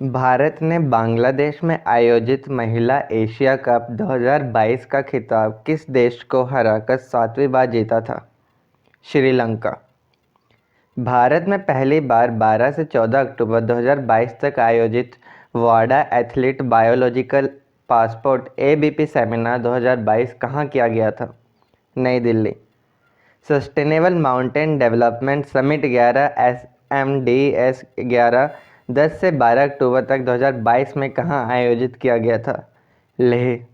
भारत ने बांग्लादेश में आयोजित महिला एशिया कप 2022 का खिताब किस देश को हराकर 7वीं बार जीता था? श्रीलंका। भारत में पहली बार 12 से 14 अक्टूबर 2022 तक आयोजित वाडा athlete biological passport (ABP) seminar 2022 कहाँ किया गया था? Nai Delhi. Sustainable mountain development summit 11 SMDS 11 10 से 12 अक्टूबर तक 2022 में कहाँ आयोजित किया गया था? लेह।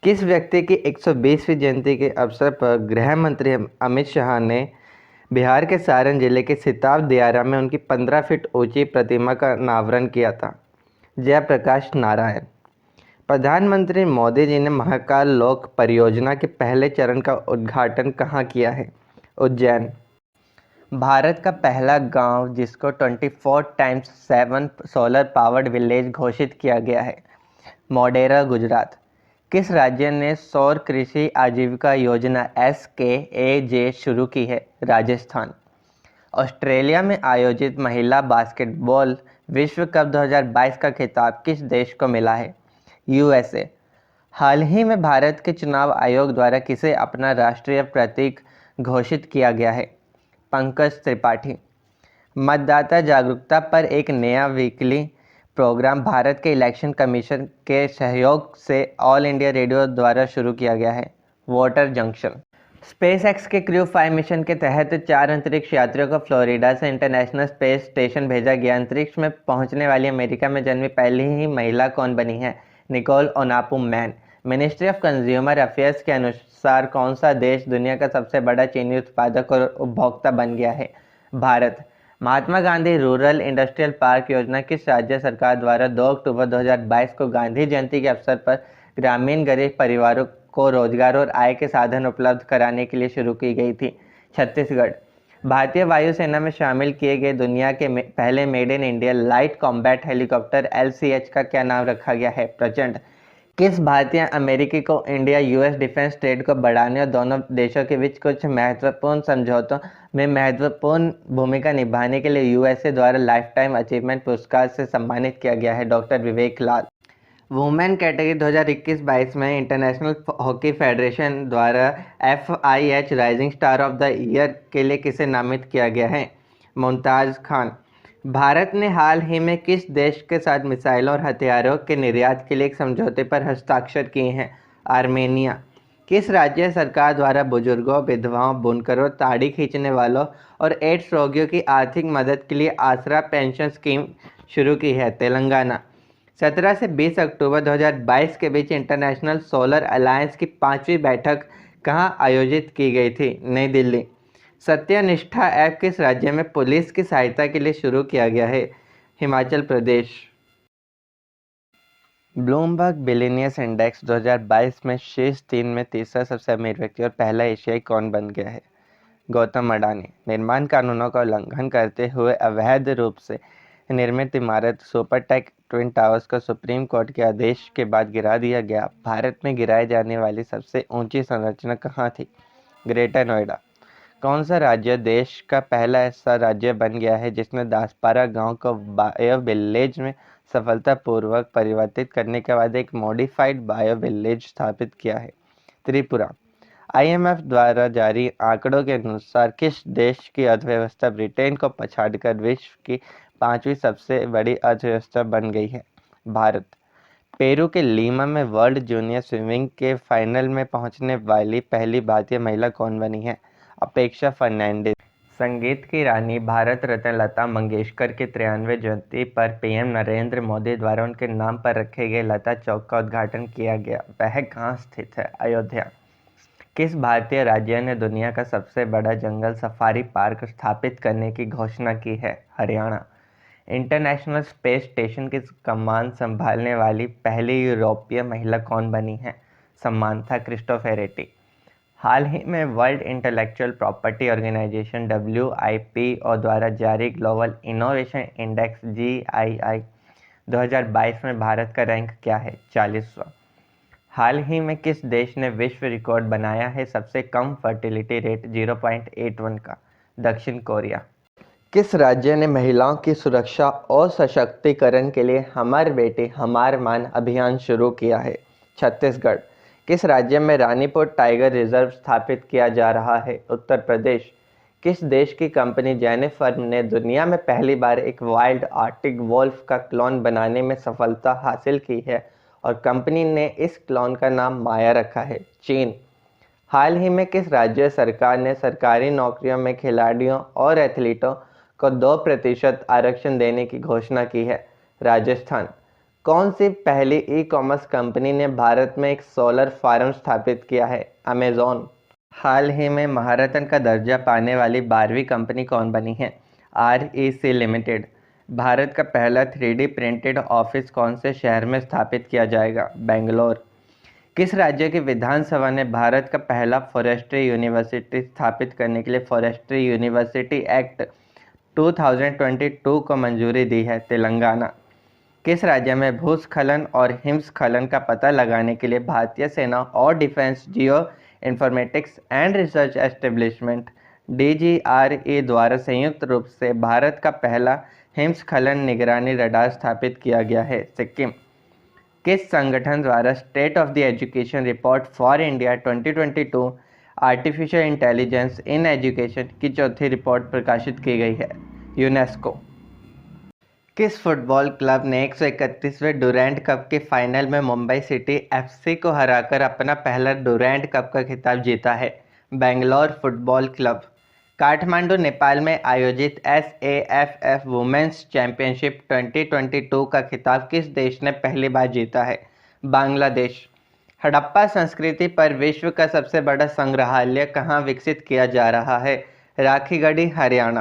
किस व्यक्ति की 120वीं जयंती के अवसर पर गृह मंत्री अमित शाह ने बिहार के सारण जिले के सिताब दियारा में उनकी 15 फीट ऊंची प्रतिमा का अनावरण किया था? जयप्रकाश नारायण। प्रधानमंत्री मोदी जी ने महाकाल लोक परियोजना के पहले चरण का उद्घाटन कहाँ किया है? उज्जैन। भारत का पहला गांव जिसको 24x7 सोलर पावर्ड विलेज घोषित किया गया है, मोढेरा, गुजरात। किस राज्य ने सौर कृषि आजीविका योजना SKAJ शुरू की है? राजस्थान। ऑस्ट्रेलिया में आयोजित महिला बास्केटबॉल विश्व कप 2022 का खिताब किस देश को मिला है? USA। हाल ही में भारत के चुनाव आयोग द्वारा किसे अपना राष्ट्रीय प्रतीक घोषित किया गया है? पंकज त्रिपाठी। मतदाता जागरूकता पर एक नया वीकली प्रोग्राम भारत के इलेक्शन कमीशन के सहयोग से ऑल इंडिया रेडियो द्वारा शुरू किया गया है, वोटर जंक्शन। स्पेसएक्स के क्रू 5 मिशन के तहत 4 अंतरिक्ष यात्रियों को फ्लोरिडा से इंटरनेशनल स्पेस स्टेशन भेजा गया। अंतरिक्ष में पहुंचने वाली अमेरिका में जन्मी पहली ही महिला कौन बनी है? Nicole Aunapu Mann. Ministry of consumer affairs के अनुसार कौन सा देश दुनिया का सबसे बड़ा चीनी उत्पादक और उपभोक्ता बन गया है? Bharat. Mahatma Gandhi rural industrial park योजना किस राज्य सरकार द्वारा 2 अक्टूबर 2022 को गांधी जयंती के अवसर पर ग्रामीण गरीब परिवारों को रोजगार और आय के साधन उपलब्ध कराने के लिए शुरू की गई थी? छत्तीसगढ़। भारतीय वायुसेना में शामिल किए गए दुनिया के पहले made in India light combat helicopter LCH का क्या नाम रखा गया है? प्रचंड। किस भारतीय अमेरिकी को इंडिया US डिफेंस ट्रेड को बढ़ाने और दोनों देशों के बीच कुछ महत्वपूर्ण समझौतों में महत्वपूर्ण भूमिका निभाने के लिए USA द्वारा लाइफ टाइम अचीवमेंट पुरस्कार से सम्मानित किया गया है? डॉक्टर विवेक लाल। वुमेन कैटेगरी 2021-22 में इंटरनेशनल हॉकी फेडरेशन द्वारा FIH rising star of the year के लिए किसे नामित किया गया है? मुमताज़ खान। भारत ने हाल ही में किस देश के साथ मिसाइलों और हथियारों के निर्यात के लिए एक समझौते पर हस्ताक्षर किए हैं? आर्मेनिया। किस राज्य सरकार द्वारा बुजुर्गों, विधवाओं, बुनकरों, ताड़ी खींचने वालों और एड्स रोगियों की आर्थिक मदद के लिए आसरा पेंशन स्कीम शुरू की है? तेलंगाना। 17 से 20 अक्टूबर 2022 के बीच इंटरनेशनल सोलर अलायंस की 5वीं बैठक कहाँ आयोजित की गई थी? नई दिल्ली। सत्यनिष्ठा ऐप किस राज्य में पुलिस की सहायता के लिए शुरू किया गया है? Himachal Pradesh. Bloomberg billionaires index 2022 में शीर्ष 3 में तीसरा सबसे अमीर व्यक्ति और पहला एशियाई कौन बन गया है? गौतम अडानी। निर्माण कानूनों का उल्लंघन करते हुए अवैध रूप से निर्मित इमारत सुपरटेक ट्विन टावर्स को सुप्रीम कोर्ट के आदेश के बाद गिरा दिया गया। भारत में गिराई जाने वाली सबसे ऊंची संरचना कहाँ थी? ग्रेटर नोएडा। कौन सा राज्य देश का पहला ऐसा राज्य बन गया है जिसने दासपारा गांव को बायो विलेज में सफलतापूर्वक परिवर्तित करने के बाद एक मॉडिफाइड बायो विलेज स्थापित किया है? त्रिपुरा। IMF द्वारा जारी आंकड़ों के अनुसार किस देश की अर्थव्यवस्था ब्रिटेन को पछाड़कर विश्व की 5वीं सबसे बड़ी अर्थव्यवस्था बन गई है? भारत। पेरू के लीमा में वर्ल्ड जूनियर स्विमिंग के फाइनल में पहुंचने वाली पहली भारतीय महिला कौन बनी है? अपेक्षा फर्नांडिस। संगीत की रानी भारत रत्न लता मंगेशकर की 93वीं जयंती पर PM नरेंद्र मोदी द्वारा उनके नाम पर रखे गए लता चौक का उद्घाटन किया गया। वह कहाँ स्थित है? अयोध्या। किस भारतीय राज्य ने दुनिया का सबसे बड़ा जंगल सफारी पार्क स्थापित करने की घोषणा की है? हरियाणा। इंटरनेशनल स्पेस स्टेशन की कमान संभालने वाली पहली यूरोपीय महिला कौन बनी है? समांथा क्रिस्टोफेरेटी। हाल ही में World Intellectual Property Organization WIPO द्वारा जारी ग्लोबल इनोवेशन इंडेक्स GII 2022 में भारत का रैंक क्या है? 40वां। हाल ही में किस देश ने विश्व रिकॉर्ड बनाया है सबसे कम फर्टिलिटी रेट 0.81 का? दक्षिण कोरिया। किस राज्य ने महिलाओं की सुरक्षा और सशक्तिकरण के लिए हमार बेटी हमार मान अभियान शुरू किया है? छत्तीसगढ़। किस राज्य में रानीपुर टाइगर रिजर्व स्थापित किया जा रहा है? उत्तर प्रदेश। किस देश की कंपनी जेनिफर ने दुनिया में पहली बार एक वाइल्ड आर्टिक वोल्फ का क्लोन बनाने में सफलता हासिल की है और कंपनी ने इस क्लोन का नाम माया रखा है? चीन। हाल ही में किस राज्य सरकार ने सरकारी नौकरियों में खिलाड़ियों और एथलीटों को 2% आरक्षण देने की घोषणा की है? राजस्थान। कौन सी पहली ई कॉमर्स कंपनी ने भारत में एक सोलर फार्म स्थापित किया है? अमेज़न। हाल ही में महारत्न का दर्जा पाने वाली 12वीं कंपनी कौन बनी है? REC limited. भारत का पहला 3D प्रिंटेड ऑफिस कौन से शहर में स्थापित किया जाएगा? बेंगलोर। किस राज्य की विधानसभा ने भारत का पहला फॉरेस्ट्री यूनिवर्सिटी स्थापित करने के लिए फॉरेस्ट्री यूनिवर्सिटी एक्ट 2022 को मंजूरी दी है? तेलंगाना। किस राज्य में भूस्खलन और हिमस्खलन का पता लगाने के लिए भारतीय सेना और defence geo informatics and research establishment DGRE द्वारा संयुक्त रूप से भारत का पहला हिमस्खलन निगरानी रडार स्थापित किया गया है? सिक्किम। किस संगठन द्वारा state of the education report for India 2022 artificial intelligence in education की चौथी रिपोर्ट प्रकाशित की गई है? यूनेस्को। किस फुटबॉल क्लब ने 131वें डुरैंड कप के फाइनल में मुंबई सिटी FC को हराकर अपना पहला डुरैंड कप का खिताब जीता है? Bangalore football club. काठमांडू नेपाल में आयोजित SAFF वुमेन्स चैंपियनशिप 2022 का खिताब किस देश ने पहली बार जीता है? बांग्लादेश। हड़प्पा संस्कृति पर विश्व का सबसे बड़ा संग्रहालय कहाँ विकसित किया जा रहा है? राखीगढ़ी हरियाणा।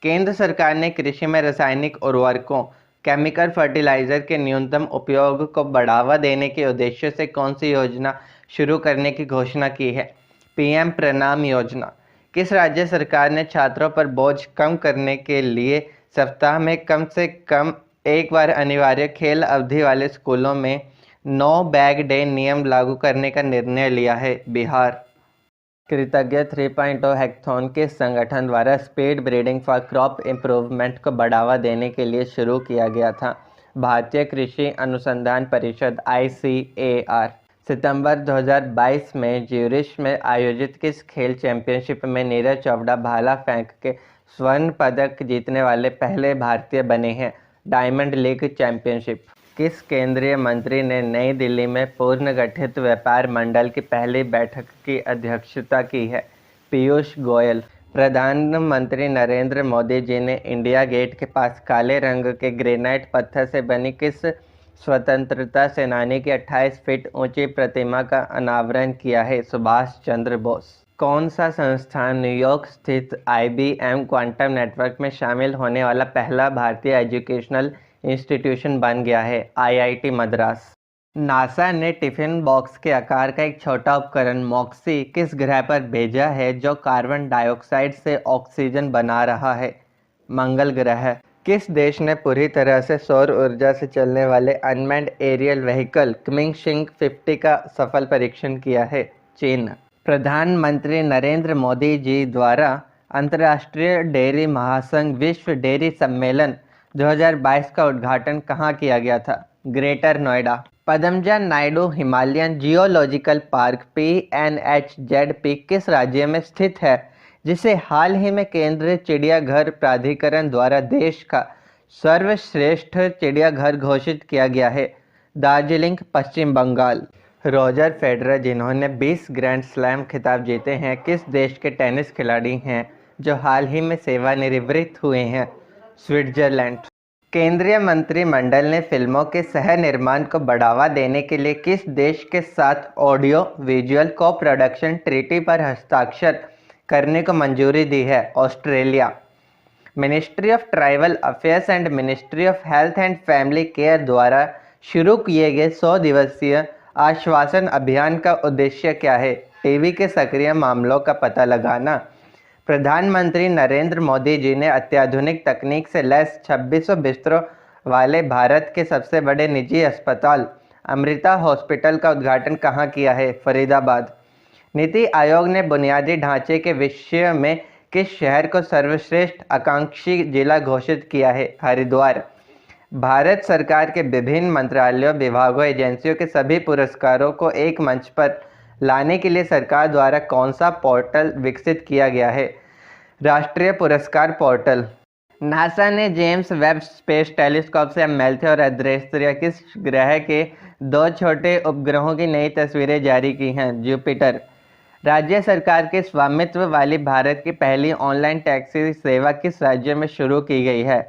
केंद्र सरकार ने कृषि में रासायनिक उर्वरकों केमिकल फर्टिलाइजर के न्यूनतम उपयोग को बढ़ावा देने के उद्देश्य से कौन सी योजना शुरू करने की घोषणा की है? PM प्रणाम योजना। किस राज्य सरकार ने छात्रों पर बोझ कम करने के लिए सप्ताह में कम से कम एक बार अनिवार्य खेल अवधि वाले स्कूलों में नो बैग डे नियम लागू करने का निर्णय लिया है? बिहार। कृतज्ञ 3.0 हैकाथॉन के संगठन द्वारा speed breeding for crop improvement को बढ़ावा देने के लिए शुरू किया गया था? भारतीय कृषि अनुसंधान परिषद ICAR। सितंबर 2022 में ज्यूरिख में आयोजित किस खेल चैंपियनशिप में नीरज चोपड़ा भाला फेंक के स्वर्ण पदक जीतने वाले पहले भारतीय बने हैं? Diamond league championship. किस केंद्रीय मंत्री ने नई दिल्ली में पुनर्गठित व्यापार मंडल की पहली बैठक की अध्यक्षता की है? पीयूष गोयल। प्रधानमंत्री नरेंद्र मोदी जी ने इंडिया गेट के पास काले रंग के ग्रेनाइट पत्थर से बनी किस स्वतंत्रता सेनानी की 28 फीट ऊंची प्रतिमा का अनावरण किया है? सुभाष चंद्र बोस। कौन सा संस्थान न्यूयॉर्क स्थित IBM क्वांटम नेटवर्क में शामिल होने वाला पहला भारतीय एजुकेशनल इंस्टीट्यूशन बन गया है? IIT मद्रास। नासा ने टिफिन बॉक्स के आकार का एक छोटा उपकरण मॉक्सी किस ग्रह पर भेजा है जो कार्बन डाइऑक्साइड से ऑक्सीजन बना रहा है? मंगल ग्रह। किस देश ने पूरी तरह से सौर ऊर्जा से चलने वाले अनमैन्ड एरियल व्हीकल क्मिंगशिंग 50 का सफल परीक्षण किया है? चीन। प्रधानमंत्री नरेंद्र मोदी जी द्वारा अंतर्राष्ट्रीय डेयरी महासंघ विश्व डेयरी सम्मेलन 2022 का उद्घाटन कहाँ किया गया था? Greater Noida. Padmaja Naidu Himalayan geological park PNHZP किस राज्य में स्थित है जिसे हाल ही में केंद्रीय चिड़ियाघर प्राधिकरण द्वारा देश का सर्वश्रेष्ठ चिड़ियाघर घोषित किया गया है? दार्जिलिंग पश्चिम बंगाल। रोजर फेडरर जिन्होंने 20 ग्रैंड स्लैम खिताब जीते हैं किस देश के टेनिस खिलाड़ी हैं जो हाल ही में सेवानिवृत्त हुए हैं? स्विट्जरलैंड। केंद्रीय मंत्रिमंडल ने फिल्मों के सह निर्माण को बढ़ावा देने के लिए किस देश के साथ ऑडियो विजुअल को प्रोडक्शन ट्रीटी पर हस्ताक्षर करने को मंजूरी दी है? Australia. Ministry of tribal affairs and ministry of health and family care द्वारा शुरू किए गए 100 दिवसीय आश्वासन अभियान का उद्देश्य क्या है? टीबी के सक्रिय मामलों का पता लगाना। प्रधानमंत्री नरेंद्र मोदी जी ने अत्याधुनिक तकनीक से लैस 2600 बिस्तरों वाले भारत के सबसे बड़े निजी अस्पताल अमृता हॉस्पिटल का उद्घाटन कहाँ किया है? फरीदाबाद। नीति आयोग ने बुनियादी ढांचे के विषय में किस शहर को सर्वश्रेष्ठ आकांक्षी जिला घोषित किया है? हरिद्वार। भारत सरकार के विभिन्न मंत्रालयों, विभागों, एजेंसियों के सभी पुरस्कारों को एक मंच पर लाने के लिए सरकार द्वारा कौन सा पोर्टल विकसित किया गया है? राष्ट्रीय पुरस्कार पोर्टल। नासा ने जेम्स वेब स्पेस टेलीस्कोप से मेल्थियोर और अदृश्य किस ग्रह के 2 छोटे उपग्रहों की नई तस्वीरें जारी की हैं? जुपिटर। राज्य सरकार के स्वामित्व वाली भारत की पहली ऑनलाइन टैक्सी सेवा किस राज्य में शुरू की गई है?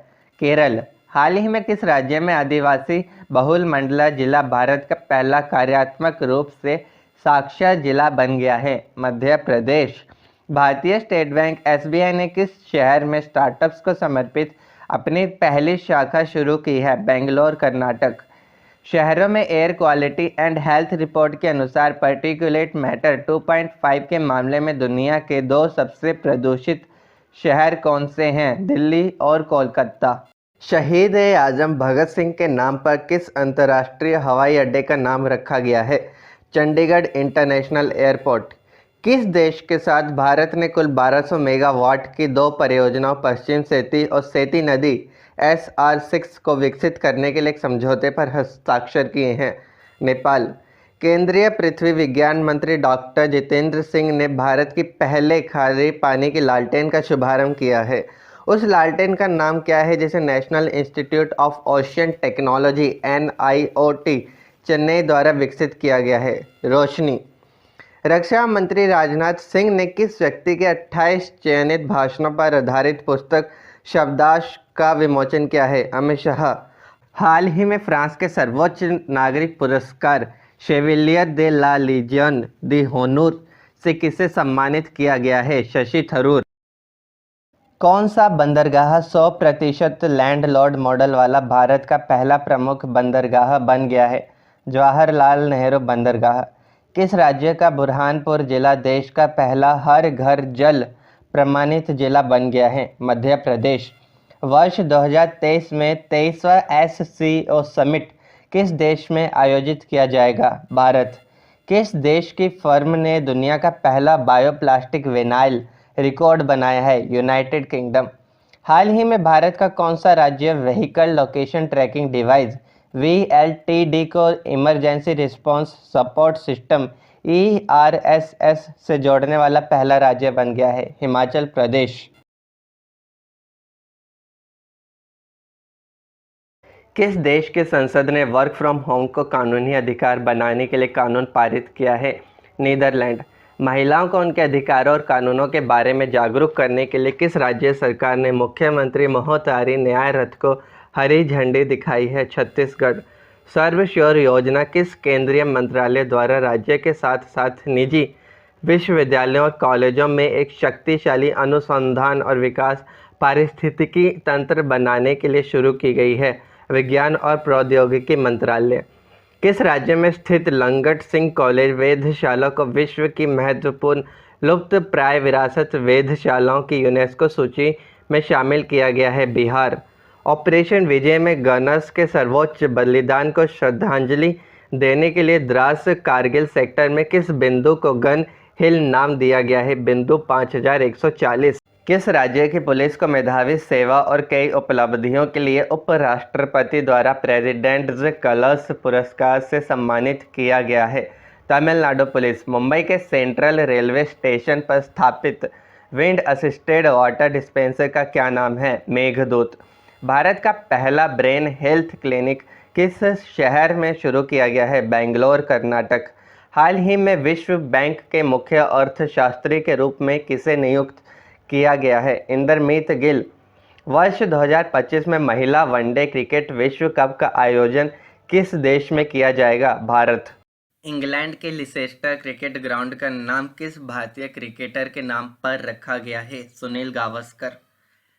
केरल। हाल ही में किस राज्य में आदिवासी बहुल मंडला जिला भारत का पहला कार्यात्मक रूप से साक्षर जिला बन गया है? मध्य प्रदेश। भारतीय स्टेट बैंक एसबीआई ने किस शहर में स्टार्टअप्स को समर्पित अपनी पहली शाखा शुरू की है? बेंगलोर, कर्नाटक। शहरों में air quality and health report के अनुसार पार्टिकुलेट मैटर 2.5 के मामले में दुनिया के 2 सबसे प्रदूषित शहर कौन से हैं? दिल्ली और कोलकाता। शहीद ए आजम भगत सिंह के नाम पर किस अंतर्राष्ट्रीय हवाई अड्डे का नाम रखा गया है? Chandigarh international airport. किस देश के साथ भारत ने कुल 1200 मेगावाट की 2 परियोजनाओं पश्चिम सेती और सेती नदी SR6 को विकसित करने के लिए एक समझौते पर हस्ताक्षर किए हैं? नेपाल। केंद्रीय पृथ्वी विज्ञान मंत्री डॉक्टर जितेंद्र सिंह ने भारत की पहले खारे पानी की लालटेन का शुभारंभ किया है। उस लालटेन का नाम क्या है जिसे national institute of ocean technology NIOT Chennai द्वारा विकसित किया गया है? रोशनी। रक्षा मंत्री राजनाथ सिंह ने किस व्यक्ति के 28 चयनित भाषणों पर आधारित पुस्तक शब्दाश का विमोचन किया है? अमित शाह। हाल ही में फ्रांस के सर्वोच्च नागरिक पुरस्कार शेविलियर दे ला लीजियन दी होनूर से किसे सम्मानित किया गया है? शशि थरूर। कौन सा बंदरगाह 100% लैंडलॉर्ड मॉडल वाला भारत का पहला प्रमुख बंदरगाह बन गया है? जवाहरलाल नेहरू बंदरगाह। किस राज्य का बुरहानपुर जिला देश का पहला हर घर जल प्रमाणित जिला बन गया है? मध्य प्रदेश। वर्ष 2023 में 23वां SCO समिट किस देश में आयोजित किया जाएगा? भारत। किस देश की फर्म ने दुनिया का पहला बायोप्लास्टिक विनाइल रिकॉर्ड बनाया है? United kingdom. हाल ही में भारत का कौन सा राज्य vehicle location tracking device VLTD को emergency response support system ERSS से जोड़ने वाला पहला राज्य बन गया है? हिमाचल प्रदेश। किस देश की संसद ने वर्क फ्रॉम होम को कानूनी अधिकार बनाने के लिए कानून पारित किया है? नीदरलैंड। महिलाओं को उनके अधिकारों और कानूनों के बारे में जागरूक करने के लिए किस राज्य सरकार ने मुख्यमंत्री महोत्तारी न्याय रथ को हरी झंडी दिखाई है? छत्तीसगढ़। सर्वशिक्षा योजना किस केंद्रीय मंत्रालय द्वारा राज्य के साथ साथ निजी विश्वविद्यालयों और कॉलेजों में एक शक्तिशाली अनुसंधान और विकास पारिस्थितिकी तंत्र बनाने के लिए शुरू की गई है? विज्ञान और प्रौद्योगिकी मंत्रालय। किस राज्य में स्थित लंगट सिंह कॉलेज वेधशाला को विश्व की महत्वपूर्ण लुप्त प्राय विरासत वेधशालाओं की यूनेस्को सूची में शामिल किया गया है? बिहार। ऑपरेशन विजय में गनर्स के सर्वोच्च बलिदान को श्रद्धांजलि देने के लिए द्रास कारगिल सेक्टर में किस बिंदु को गन हिल नाम दिया गया है? बिंदु 5140। किस राज्य की पुलिस को मेधावी सेवा और कई उपलब्धियों के लिए उपराष्ट्रपति द्वारा प्रेसिडेंट्स कलर्स पुरस्कार से सम्मानित किया गया है? तमिलनाडु पुलिस। मुंबई के सेंट्रल रेलवे स्टेशन पर स्थापित विंड असिस्टेड वाटर डिस्पेंसर का क्या नाम है? मेघदूत। भारत का पहला ब्रेन हेल्थ क्लिनिक किस शहर में शुरू किया गया है? बेंगलोर, कर्नाटक। हाल ही में विश्व बैंक के मुख्य अर्थशास्त्री के रूप में किसे नियुक्त किया गया है? इंदरमीत गिल। वर्ष 2025 में महिला वनडे क्रिकेट विश्व कप का आयोजन किस देश में किया जाएगा? भारत। इंग्लैंड के लिसेस्टर क्रिकेट ग्राउंड का नाम किस भारतीय क्रिकेटर के नाम पर रखा गया है? सुनील गावस्कर।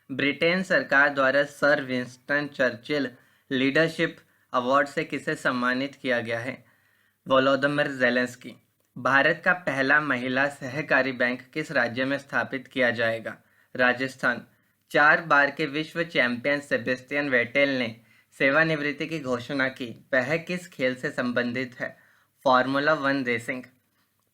ब्रिटेन सरकार द्वारा sir Winston Churchill leadership award से किसे सम्मानित किया गया है? Volodymyr Zelensky. भारत का पहला महिला सहकारी बैंक किस राज्य में स्थापित किया जाएगा? राजस्थान। 4 बार के विश्व चैंपियन सेबेस्टियन वेटेल ने सेवानिवृत्ति की घोषणा की। वह किस खेल से संबंधित है? Formula 1 racing.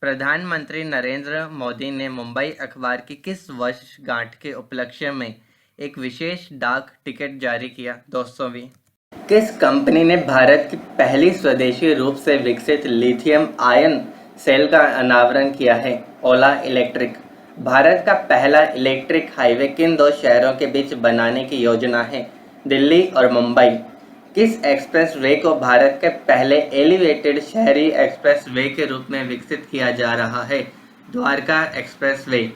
प्रधानमंत्री नरेंद्र मोदी ने मुंबई अखबार की किस वर्षगांठ के उपलक्ष्य में एक विशेष डाक टिकट जारी किया? 200वीं। किस कंपनी ने भारत की पहली स्वदेशी रूप से विकसित लिथियम आयन सेल का अनावरण किया है? ओला इलेक्ट्रिक। भारत का पहला इलेक्ट्रिक हाईवे किन दो शहरों के बीच बनाने की योजना है? दिल्ली और मुंबई। किस एक्सप्रेसवे को भारत के पहले एलिवेटेड शहरी एक्सप्रेसवे के रूप में विकसित किया जा रहा है? द्वारका एक्सप्रेसवे।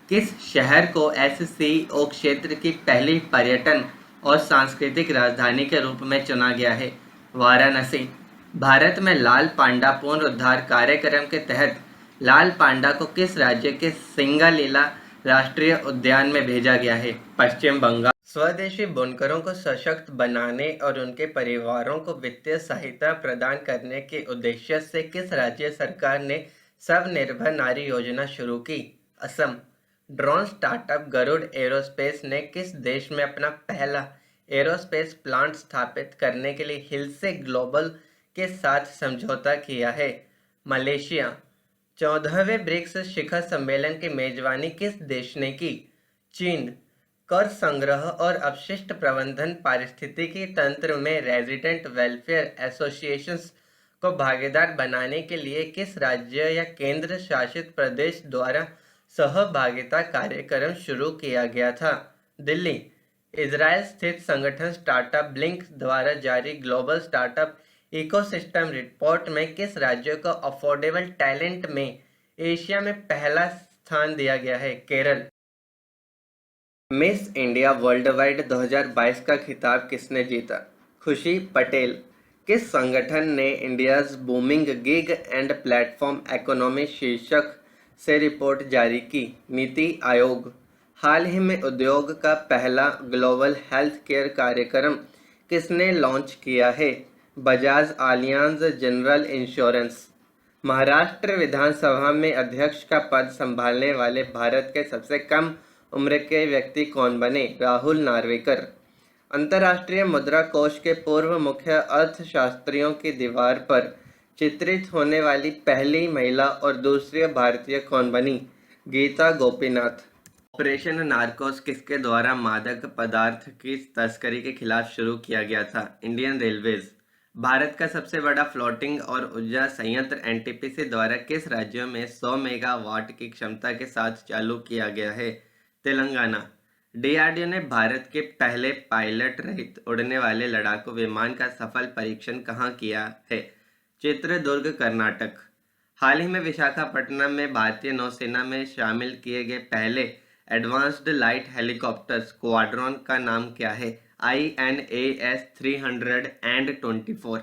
किस शहर को एससीओ क्षेत्र की पहली पर्यटन और सांस्कृतिक राजधानी के रूप में चुना गया है? वाराणसी। भारत में लाल पांडा पुनरुद्धार कार्यक्रम के तहत लाल पांडा को किस राज्य के सिंगलीला राष्ट्रीय उद्यान में भेजा गया है? पश्चिम बंगाल। स्वदेशी बुनकरों को सशक्त बनाने और उनके परिवारों को वित्तीय सहायता प्रदान करने के उद्देश्य से किस राज्य सरकार ने स्वनिर्भर नारी योजना शुरू की? Assam. Drone startup Garuda Aerospace ने किस देश में अपना पहला एरोस्पेस प्लांट स्थापित करने के लिए हिल्से ग्लोबल के साथ समझौता किया है? मलेशिया। 14वें ब्रिक्स शिखर सम्मेलन की मेजबानी किस देश ने की? चीन। कर संग्रह और अपशिष्ट प्रबंधन पारिस्थितिकी तंत्र में रेजिडेंट वेलफेयर एसोसिएशंस को भागीदार बनाने के लिए किस राज्य या केंद्र शासित प्रदेश द्वारा सहभागिता कार्यक्रम शुरू किया गया था? दिल्ली। इजरायल स्थित संगठन स्टार्टअप ब्लिंक द्वारा जारी ग्लोबल स्टार्टअप इकोसिस्टम रिपोर्ट में किस राज्य को अफोर्डेबल टैलेंट में एशिया में पहला स्थान दिया गया है? Kerala. Miss India world wide 2022 का खिताब किसने जीता? खुशी पटेल। किस संगठन ने India's booming gig and platform economy शीर्षक से रिपोर्ट जारी की? नीति आयोग। हाल ही में उद्योग का पहला ग्लोबल हेल्थ केयर कार्यक्रम किसने लॉन्च किया है? Bajaj Allianz general insurance. Maharashtra विधानसभा में अध्यक्ष का पद संभालने वाले भारत के सबसे कम उम्र के व्यक्ति कौन बने? राहुल नार्वेकर। अंतर्राष्ट्रीय मुद्रा कोष के पूर्व मुख्य अर्थशास्त्रियों की दीवार पर चित्रित होने वाली पहली महिला और दूसरी भारतीय कौन बनी? गीता गोपीनाथ। ऑपरेशन नार्कोस किसके द्वारा मादक पदार्थ की तस्करी के खिलाफ शुरू किया गया था? Indian railways. भारत का सबसे बड़ा फ्लोटिंग और ऊर्जा संयंत्र एनटीपीसी द्वारा किस राज्य में 100 मेगावाट की क्षमता के साथ चालू किया गया है? तेलंगाना। डीआरडीओ ने भारत के पहले पायलट रहित उड़ने वाले लड़ाकू विमान का सफल परीक्षण कहाँ किया है? चित्रदुर्ग कर्नाटक। हाल ही में विशाखापट्टनम में भारतीय नौसेना में शामिल किए गए पहले एडवांस्ड लाइट हेलीकॉप्टर स्क्वाड्रॉन का नाम क्या है? INAS 324।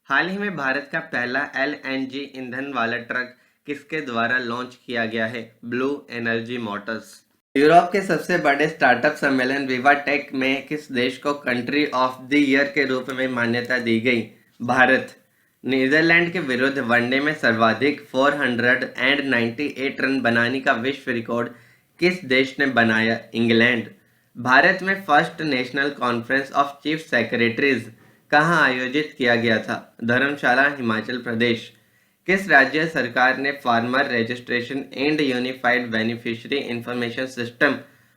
हाल ही में भारत का पहला LNG ईंधन वाला ट्रक किसके द्वारा लॉन्च किया गया है? Blue energy Motors. यूरोप के सबसे बड़े स्टार्टअप सम्मेलन विवा टेक में किस देश को कंट्री ऑफ द ईयर के रूप में मान्यता दी गई? भारत। नीदरलैंड के विरुद्ध वनडे में सर्वाधिक 498 रन बनाने का विश्व रिकॉर्ड किस देश ने बनाया? इंग्लैंड। भारत में first national conference of chief secretaries कहाँ आयोजित किया गया था? धर्मशाला, हिमाचल प्रदेश। किस राज्य सरकार ने farmer registration and unified beneficiary information system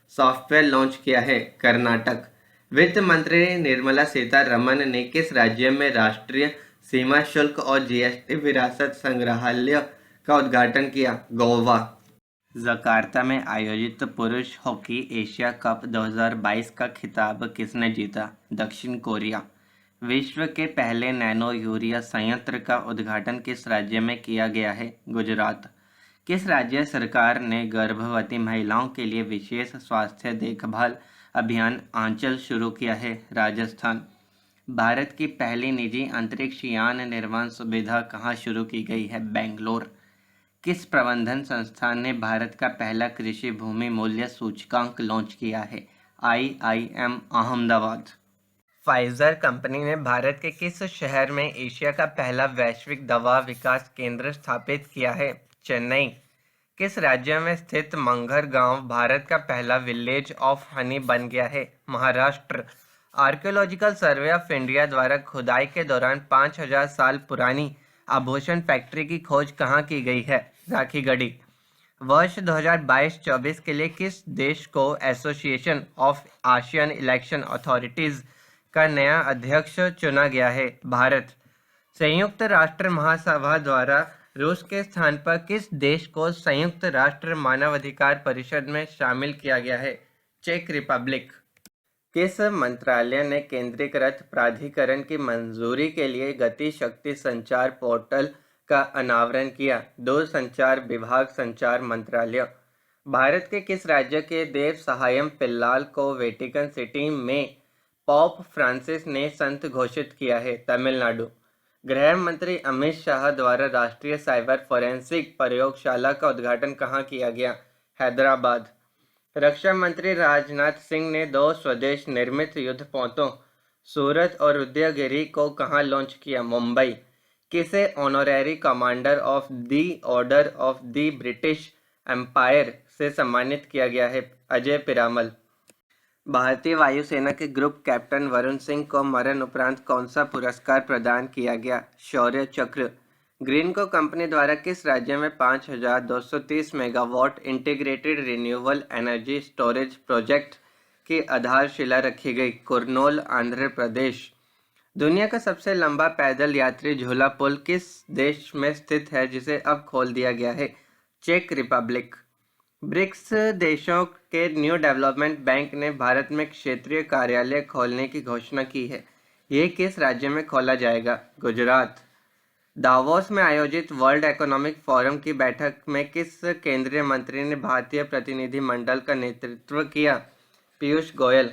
software launch किया है? कर्नाटक। वित्त मंत्री निर्मला सीतारमण ने किस राज्य में राष्ट्रीय सीमा शुल्क और जीएसटी विरासत संग्रहालय का उद्घाटन किया? गोवा। जकार्ता में आयोजित पुरुष हॉकी एशिया कप 2022 का खिताब किसने जीता? दक्षिण कोरिया। विश्व के पहले नैनो यूरिया संयंत्र का उद्घाटन किस राज्य में किया गया है? गुजरात। किस राज्य सरकार ने गर्भवती महिलाओं के लिए विशेष स्वास्थ्य देखभाल अभियान आंचल शुरू किया है? राजस्थान। भारत की पहली निजी अंतरिक्ष यान निर्माण सुविधा कहाँ शुरू की गई है? बेंगलोर। किस प्रबंधन संस्थान ने भारत का पहला कृषि भूमि मूल्य सूचकांक लॉन्च किया है? IIM अहमदाबाद। फाइजर कंपनी ने भारत के किस शहर में एशिया का पहला वैश्विक दवा विकास केंद्र स्थापित किया है? चेन्नई। किस राज्य में स्थित मंगर गांव भारत का पहला विलेज ऑफ हनी बन गया है? Maharashtra. Archaeological survey of India द्वारा खुदाई के दौरान 5000 साल पुरानी आभूषण फैक्ट्री की खोज कहाँ की गई है? राखीगढ़ी। वर्ष 2022-24 के लिए किस देश को association of Asian election authorities का नया अध्यक्ष चुना गया है? भारत। संयुक्त राष्ट्र महासभा द्वारा रूस के स्थान पर किस देश को संयुक्त राष्ट्र मानवाधिकार परिषद में शामिल किया गया है? चेक रिपब्लिक। किस मंत्रालय ने केंद्रीकृत प्राधिकरण की मंजूरी के लिए गति शक्ति संचार पोर्टल का अनावरण किया? दूरसंचार विभाग, संचार मंत्रालय। भारत के किस राज्य के देव सहायम पिल्लाल को वेटिकन सिटी में पॉप फ्रांसिस ने संत घोषित किया है? तमिलनाडु। गृह मंत्री अमित शाह द्वारा राष्ट्रीय साइबर फोरेंसिक प्रयोगशाला का उद्घाटन कहाँ किया गया? हैदराबाद। रक्षा मंत्री राजनाथ सिंह ने 2 स्वदेश निर्मित युद्धपोतों सूरत और उदयगिरि को कहाँ लॉन्च किया? मुंबई। किसे honorary Commander of the Order of the British Empire से सम्मानित किया गया है? अजय पिरामल। भारतीय वायुसेना के ग्रुप कैप्टन वरुण सिंह को मरण उपरांत कौन सा पुरस्कार प्रदान किया गया? शौर्य चक्र। ग्रीनको कंपनी द्वारा किस राज्य में 5230 megawatt integrated renewable energy storage project की आधारशिला रखी गई? कुर्नूल, आंध्र प्रदेश। दुनिया का सबसे लंबा पैदल यात्री झूला पुल किस देश में स्थित है जिसे अब खोल दिया गया है? चेक रिपब्लिक। ब्रिक्स देशों के न्यू डेवलपमेंट बैंक ने भारत में क्षेत्रीय कार्यालय खोलने की घोषणा की है। ये किस राज्य में खोला जाएगा? गुजरात। दावोस में आयोजित वर्ल्ड इकोनॉमिक फोरम की बैठक में किस केंद्रीय मंत्री ने भारतीय प्रतिनिधि मंडल का नेतृत्व किया? पीयूष गोयल।